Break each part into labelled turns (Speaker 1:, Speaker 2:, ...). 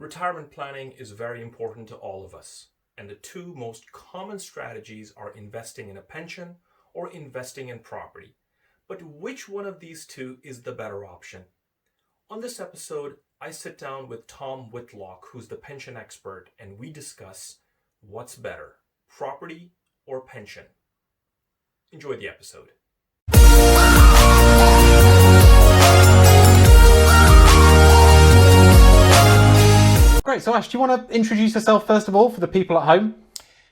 Speaker 1: Retirement planning is very important to all of us, and the two most common strategies are investing in a pension or investing in property. But which one of these two is the better option? On this episode, I sit down with Tom Whitlock, who's the pension expert, and we discuss what's better, property or pension. Enjoy the episode.
Speaker 2: Great. So Ash, do you want to introduce yourself first of all for the people at home?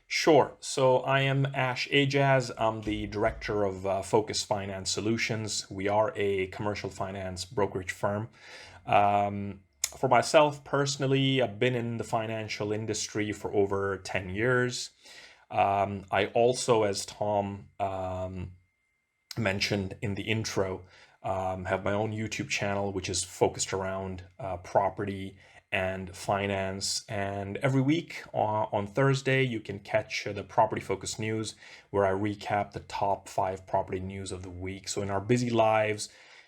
Speaker 1: Sure. So I am Ajaz. I'm the director of Focus Finance Solutions. We are a commercial finance brokerage firm. For myself personally, I've been in the financial industry for over 10 years. I also, as Tom mentioned in the intro, have my own YouTube channel, which is focused around property and finance. And every week on Thursday, you can catch the Property Focus News, where I recap the top 5 property news of the week. So in our busy lives,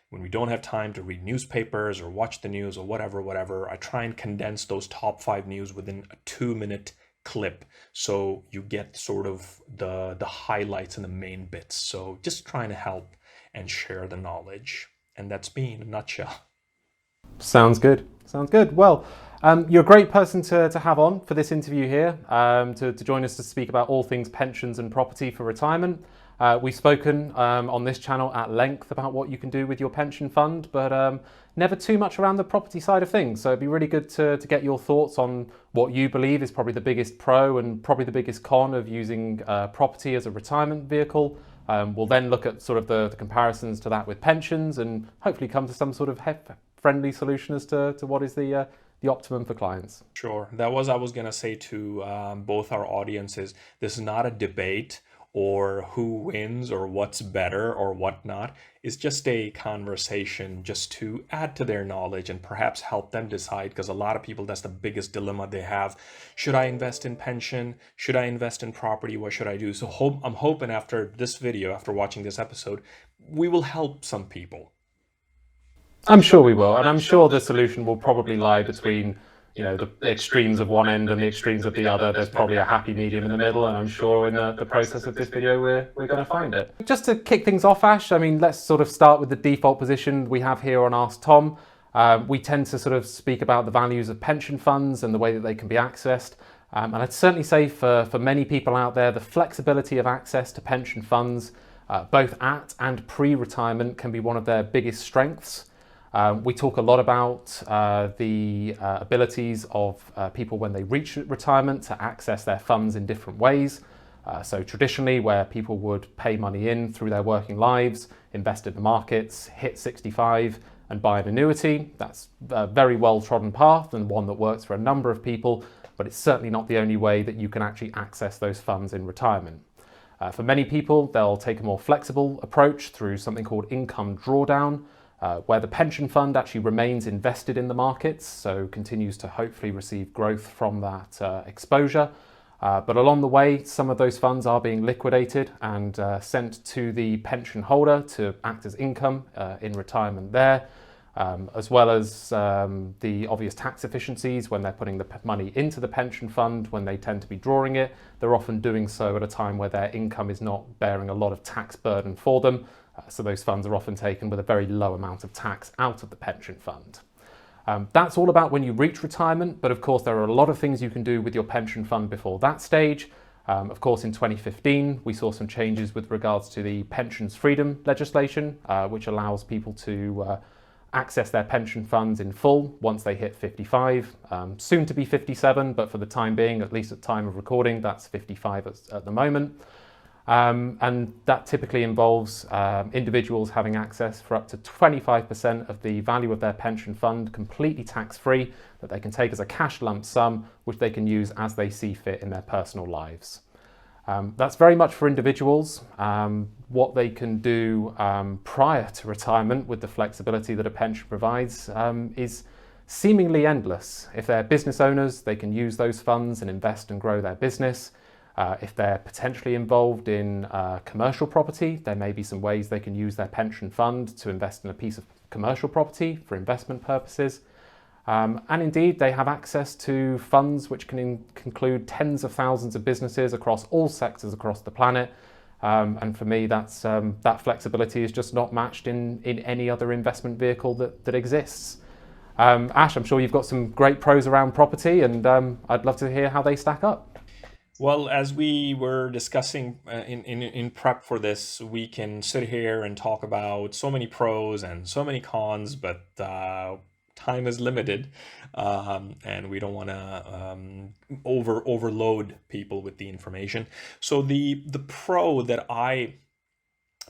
Speaker 1: when we don't have time to read newspapers or watch the news or whatever, I try and condense those top 5 news within a 2-minute clip. So you get sort of the highlights and the main bits. So just trying to help and share the knowledge. And that's me in a nutshell.
Speaker 2: Sounds good. Well, you're a great person to have on for this interview here, to join us to speak about all things pensions and property for retirement. We've spoken on this channel at length about what you can do with your pension fund, but never too much around the property side of things. So it'd be really good to get your thoughts on what you believe is probably the biggest pro and probably the biggest con of using property as a retirement vehicle. We'll then look at sort of the comparisons to that with pensions and hopefully come to some sort of friendly solution as to what is the optimum for clients.
Speaker 1: Sure. I was going to say to both our audiences, this is not a debate or who wins or what's better or whatnot. It's just a conversation just to add to their knowledge and perhaps help them decide, because a lot of people, that's the biggest dilemma they have. Should I invest in pension? Should I invest in property? What should I do? So I'm hoping after this video, after watching this episode, we will help some people.
Speaker 2: I'm sure we will, and I'm sure the solution will probably lie between, the extremes of one end and the extremes of the other. There's probably a happy medium in the middle, and I'm sure in the process of this video we're going to find it. Just to kick things off, Ash, let's sort of start with the default position we have here on AskTom. We tend to sort of speak about the values of pension funds and the way that they can be accessed. And I'd certainly say for many people out there, the flexibility of access to pension funds, both at and pre-retirement, can be one of their biggest strengths. We talk a lot about the abilities of people when they reach retirement to access their funds in different ways. So traditionally, where people would pay money in through their working lives, invest in the markets, hit 65 and buy an annuity, that's a very well-trodden path and one that works for a number of people, but it's certainly not the only way that you can actually access those funds in retirement. For many people, they'll take a more flexible approach through something called income drawdown, where the pension fund actually remains invested in the markets, so continues to hopefully receive growth from that exposure. But along the way, some of those funds are being liquidated and sent to the pension holder to act as income in retirement there, as well as the obvious tax efficiencies when they're putting the money into the pension fund. When they tend to be drawing it, they're often doing so at a time where their income is not bearing a lot of tax burden for them. So those funds are often taken with a very low amount of tax out of the pension fund. That's all about when you reach retirement, but of course there are a lot of things you can do with your pension fund before that stage. Of course, in 2015, we saw some changes with regards to the pensions freedom legislation, which allows people to access their pension funds in full once they hit 55, soon to be 57, but for the time being, at least at time of recording, that's 55 at the moment. And that typically involves individuals having access for up to 25% of the value of their pension fund completely tax-free, that they can take as a cash lump sum, which they can use as they see fit in their personal lives. That's very much for individuals. What they can do prior to retirement with the flexibility that a pension provides is seemingly endless. If they're business owners, they can use those funds and invest and grow their business. If they're potentially involved in commercial property, there may be some ways they can use their pension fund to invest in a piece of commercial property for investment purposes. And indeed, they have access to funds which can include tens of thousands of businesses across all sectors across the planet. And for me, that flexibility is just not matched in any other investment vehicle that exists. Ash, I'm sure you've got some great pros around property, and I'd love to hear how they stack up.
Speaker 1: Well, as we were discussing in prep for this, we can sit here and talk about so many pros and so many cons, but time is limited, and we don't want to overload people with the information. So the pro that I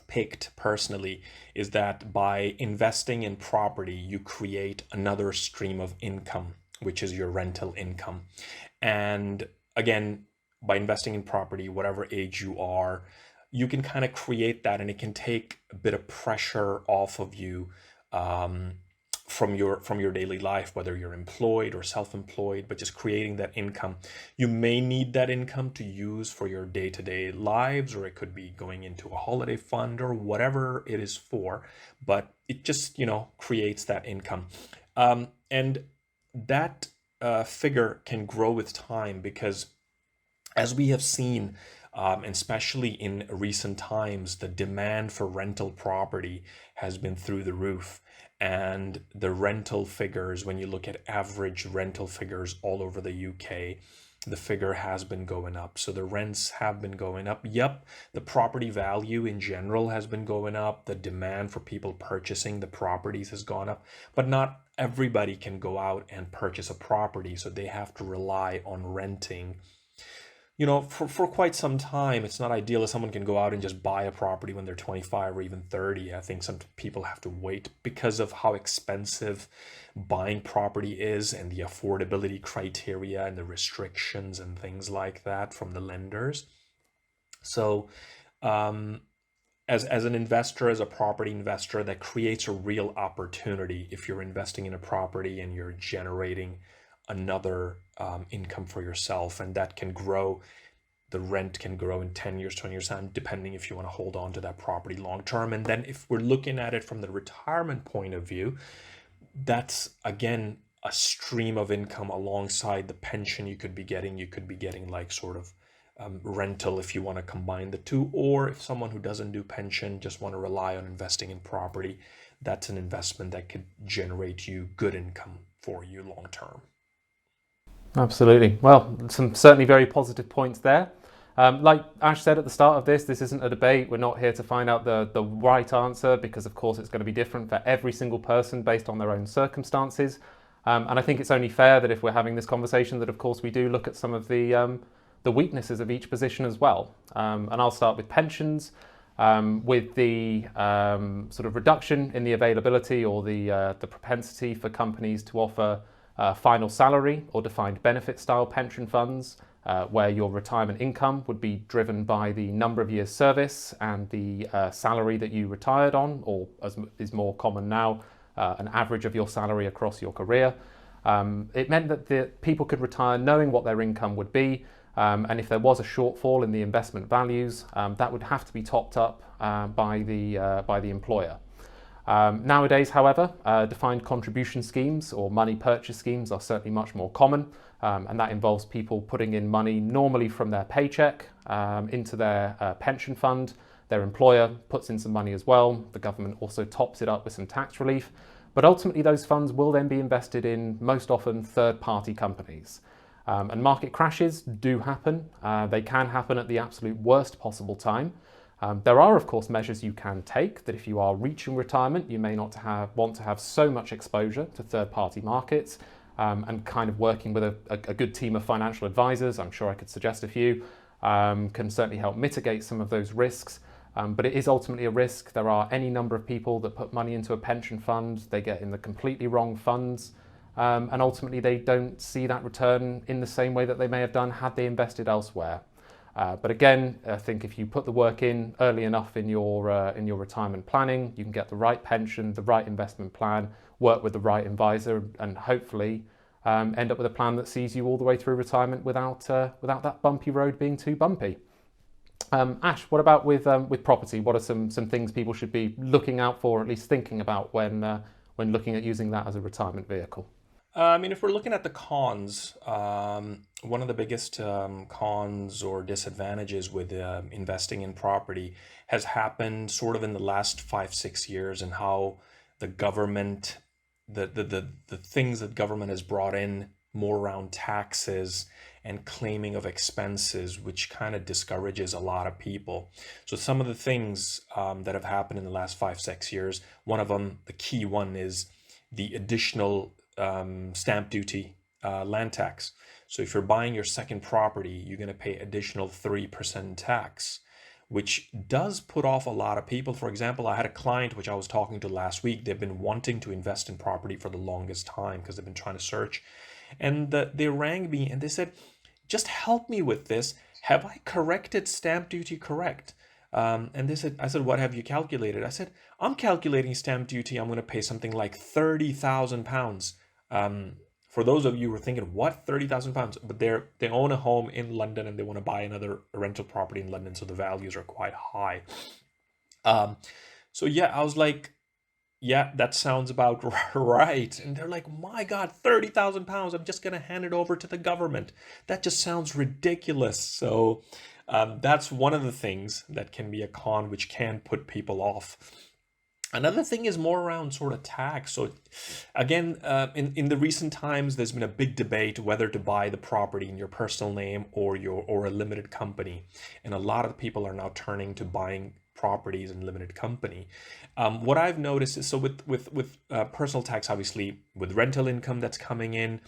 Speaker 1: picked personally is that by investing in property, you create another stream of income, which is your rental income. And again, by investing in property, whatever age you are, you can kind of create that, and it can take a bit of pressure off of you from your daily life, whether you're employed or self-employed. But just creating that income, you may need that income to use for your day-to-day lives, or it could be going into a holiday fund or whatever it is for. But it just creates that income, and that figure can grow with time, because as we have seen, and especially in recent times, the demand for rental property has been through the roof. And the rental figures, when you look at average rental figures all over the UK, the figure has been going up. So the rents have been going up. Yep, the property value in general has been going up. The demand for people purchasing the properties has gone up. But not everybody can go out and purchase a property, so they have to rely on renting. For quite some time, it's not ideal if someone can go out and just buy a property when they're 25 or even 30. I think some people have to wait because of how expensive buying property is, and the affordability criteria and the restrictions and things like that from the lenders. So as an investor, as a property investor, that creates a real opportunity if you're investing in a property and you're generating another income for yourself, and that can grow. The rent can grow in 10 years, 20 years time, depending if you want to hold on to that property long term. And then if we're looking at it from the retirement point of view, that's again a stream of income alongside the pension you could be getting. You could be getting like sort of rental if you want to combine the two, or if someone who doesn't do pension just want to rely on investing in property, that's an investment that could generate you good income for you long term.
Speaker 2: Absolutely. Well, some certainly very positive points there. Like Ash said at the start of this isn't a debate. We're not here to find out the right answer, because of course it's going to be different for every single person based on their own circumstances. And I think it's only fair that if we're having this conversation, that of course we do look at some of the weaknesses of each position as well. And I'll start with pensions. With the sort of reduction in the availability or the propensity for companies to offer final salary or defined benefit style pension funds, where your retirement income would be driven by the number of years service and the salary that you retired on, or as is more common now, an average of your salary across your career. It meant that the people could retire knowing what their income would be, and if there was a shortfall in the investment values, that would have to be topped up by the employer. Nowadays, however, defined contribution schemes or money purchase schemes are certainly much more common, and that involves people putting in money normally from their paycheck into their pension fund. Their employer puts in some money as well. The government also tops it up with some tax relief, but ultimately those funds will then be invested in most often third-party companies. And market crashes do happen. They can happen at the absolute worst possible time. There are, of course, measures you can take that if you are reaching retirement, you may not want to have so much exposure to third-party markets, and kind of working with a good team of financial advisors, I'm sure I could suggest a few, can certainly help mitigate some of those risks. But it is ultimately a risk. There are any number of people that put money into a pension fund, they get in the completely wrong funds, and ultimately they don't see that return in the same way that they may have done had they invested elsewhere. But again, I think if you put the work in early enough in your retirement planning, you can get the right pension, the right investment plan, work with the right advisor, and hopefully end up with a plan that sees you all the way through retirement without that bumpy road being too bumpy. Ash, what about with property? What are some things people should be looking out for, or at least thinking about when looking at using that as a retirement vehicle?
Speaker 1: I mean, if we're looking at the cons, one of the biggest cons or disadvantages with investing in property has happened sort of in the last 5, 6 years, and how the government, the things that government has brought in more around taxes and claiming of expenses, which kind of discourages a lot of people. So some of the things that have happened in the last 5, 6 years, one of them, the key one, is the additional stamp duty, land tax. So if you're buying your second property, you're going to pay additional 3% tax, which does put off a lot of people. For example, I had a client which I was talking to last week. They've been wanting to invest in property for the longest time because they've been trying to search. And they rang me and they said, just help me with this. Have I corrected stamp duty correct? And they said, I said, what have you calculated? I said, I'm calculating stamp duty. I'm going to pay something like £30,000. For those of you who are thinking, what, £30,000? But they own a home in London and they want to buy another rental property in London, so the values are quite high. So yeah, I was like, yeah, that sounds about right. And they're like, my God, £30,000. I'm just going to hand it over to the government. That just sounds ridiculous. So that's one of the things that can be a con, which can put people off. Another thing is more around sort of tax. So again, in the recent times, there's been a big debate whether to buy the property in your personal name or a limited company. And a lot of people are now turning to buying properties in limited company. What I've noticed is, so with personal tax, obviously, with rental income that's coming in,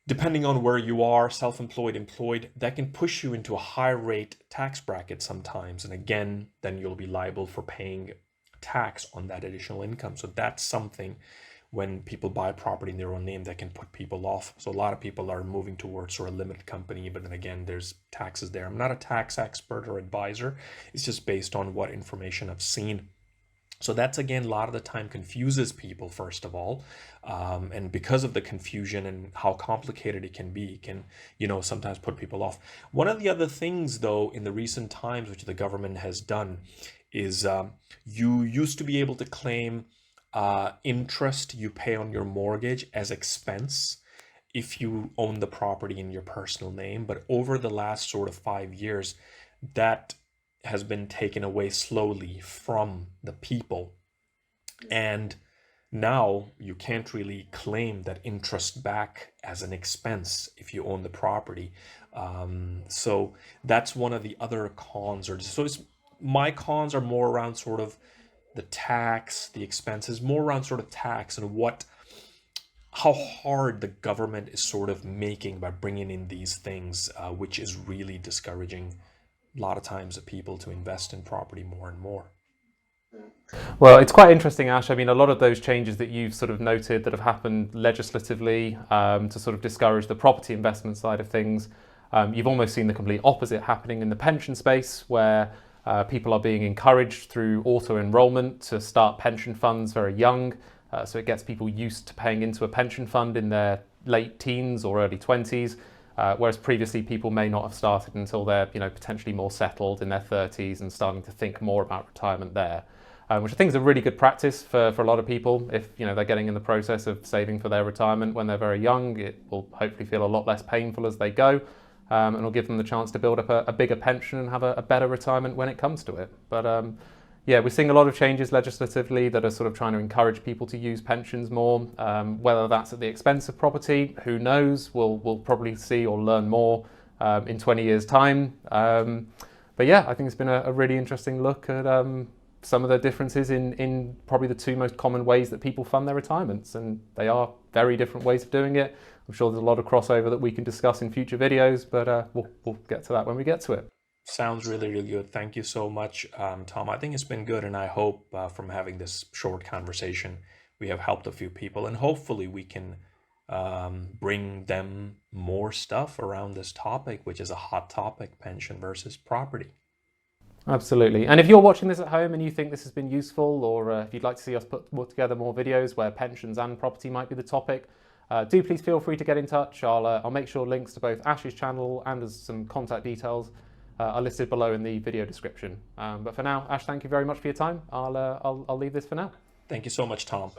Speaker 1: depending on where you are, self-employed, employed, that can push you into a high rate tax bracket sometimes. And again, then you'll be liable for paying tax on that additional income. So that's something, when people buy property in their own name, that can put people off. So a lot of people are moving towards sort of limited company, but then again, there's taxes there. I'm not a tax expert or advisor. It's just based on what information I've seen. So that's, again, a lot of the time confuses people, first of all. And because of the confusion and how complicated it can be, it can, sometimes put people off. One of the other things, though, in the recent times, which the government has done, is you used to be able to claim interest you pay on your mortgage as expense if you own the property in your personal name. But over the last sort of 5 years, that has been taken away slowly from the people. And now you can't really claim that interest back as an expense if you own the property. So that's one of the other cons. My cons are more around sort of the tax, the expenses, more around sort of tax and how hard the government is sort of making by bringing in these things, which is really discouraging a lot of times the people to invest in property more and more.
Speaker 2: Well, it's quite interesting, Ash. I mean, a lot of those changes that you've sort of noted that have happened legislatively to sort of discourage the property investment side of things, you've almost seen the complete opposite happening in the pension space, where people are being encouraged through auto-enrollment to start pension funds very young. So it gets people used to paying into a pension fund in their late teens or early 20s. Whereas previously people may not have started until they're potentially more settled in their 30s and starting to think more about retirement there, which I think is a really good practice for a lot of people. If they're getting in the process of saving for their retirement when they're very young, it will hopefully feel a lot less painful as they go, and it'll give them the chance to build up a bigger pension and have a better retirement when it comes to it. But yeah, we're seeing a lot of changes legislatively that are sort of trying to encourage people to use pensions more, whether that's at the expense of property, who knows, we'll probably see or learn more in 20 years' time. But yeah, I think it's been a really interesting look at some of the differences in probably the two most common ways that people fund their retirements, and they are very different ways of doing it. I'm sure there's a lot of crossover that we can discuss in future videos, but we'll get to that when we get to it.
Speaker 1: Sounds really, really good. Thank you so much, Tom. I think it's been good, and I hope from having this short conversation, we have helped a few people, and hopefully we can bring them more stuff around this topic, which is a hot topic: pension versus property.
Speaker 2: Absolutely. And if you're watching this at home and you think this has been useful, or if you'd like to see us put together more videos where pensions and property might be the topic, do please feel free to get in touch. I'll make sure links to both Ash's channel and some contact details are listed below in the video description. But for now, Ash, thank you very much for your time. I'll leave this for now.
Speaker 1: Thank you so much, Tom.